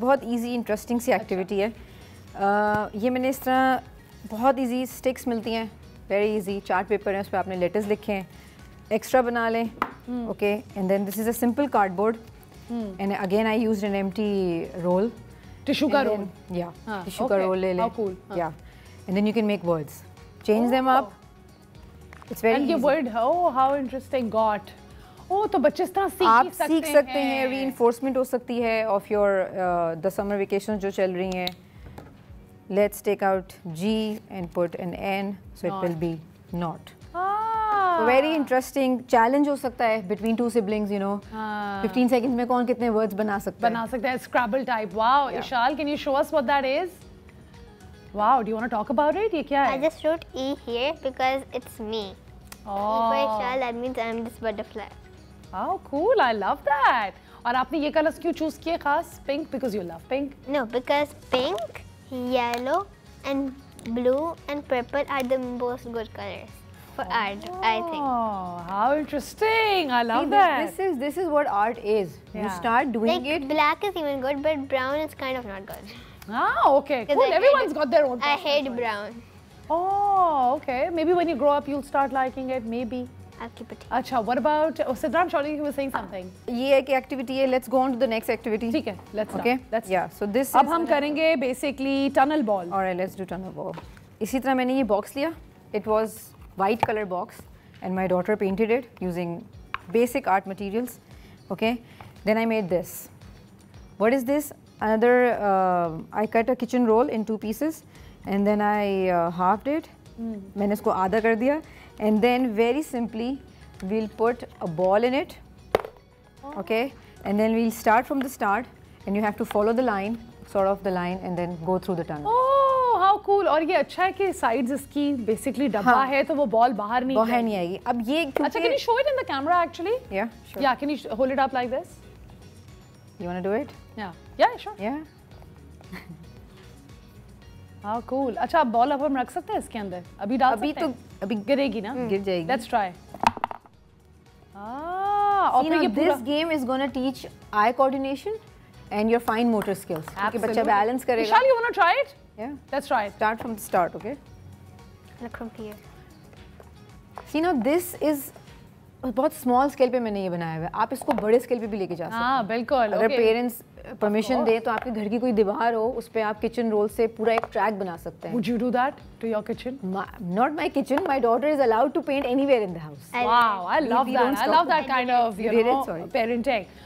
बहुत easy interesting सी activity है। ये मैंने इस तरह बहुत इजी स्टिक्स मिलती हैं, वेरी इजी। चार्ट पेपर है, उस पर आपने लेटर्स लिखे हैं, एक्स्ट्रा बना लें। Okay, and then this is a simple cardboard and again I used an empty roll, tissue का रोल, या टिश्यू का रोल ले लें, या and then you can make words, change them up. It's very easy. Word, oh how interesting, got. Oh, तो बच्चे इस तरह सीख सकते हैं। रीइंफोर्समेंट हो सकती है of your the summer vacation जो चल रही हैं। Let's take out G and put N N, so it will be not. Very interesting challenge हो सकता है between two siblings, you know. 15 seconds में कौन कितने वर्ड्स बना सकता है। Scrabble type. Wow, Ishal, can you show us what that is? Wow, do you want to talk about it? ये क्या है? I just wrote E here because it's me. Oh. For Ishal, that means I'm this butterfly. How cool! I love that. और आपने ये colours क्यों choose किए खास? Pink because you love pink. No, because pink, yellow, and blue and purple are the most good colors for art, I think. Oh, how interesting! I love that. This is what art is. You start doing it. Black is even good, but brown is kind of not good. Ah, okay, cool. Everyone's got their own. I hate brown. Oh, okay. Maybe when you grow up, you'll start liking it. Maybe. I'll keep it. Acha, what about? Oh, Sidram, surely you were saying something. ये एक activity है. Let's go on to the next activity. ठीक है. Let's. Okay. Let's. Yeah. So this. अब हम करेंगे basically tunnel ball. Alright, let's do tunnel ball. इसी तरह मैंने ये box लिया. It was white color box, and my daughter painted it using basic art materials. Okay. Then I made this. What is this? Another, I cut a kitchen roll in 2 pieces and then I halved it. मैंने इसको आधा कर दिया and then very simply we'll put a ball in it. Okay, and then we'll start from the start and you have to follow the line, sort of the line, and then go through the tunnel. Oh, how cool! और ये अच्छा है कि sides इसकी basically डब्बा है तो वो ball बाहर नहीं आएगी। अब ये अच्छा, can you show it in the camera actually? Yeah, sure. Yeah, can you hold it up like this? You want to do it? Yeah, sure. Yeah. How cool. अच्छा, अब बॉल अब हम रख सकते हैं इसके अंदर? अभी डाल सकते हैं? अभी गिरेगी ना? गिर जाएगी। Let's try. और फिर ये this game is going to teach eye coordination and your fine motor skills. क्योंकि बच्चा balance करेगा। Ishal, you want to try it? Yeah. Let's try it. Start from the start, okay? Look from here. See now, this is बहुत small scale पे मैंने ये बनाया हुआ है। आप इसको बड़े स्केल पे भी लेके जा सकते हैं। हाँ, बिल्कुल। अगर पेरेंट्स परमिशन दे तो आपके घर की कोई दीवार हो, उस पे आप किचन रोल से पूरा एक ट्रैक बना सकते हैं। Would you do that to your kitchen? Not my kitchen. My daughter is allowed to paint anywhere in the house. Wow, I love that. I love that kind of, you know, parenting.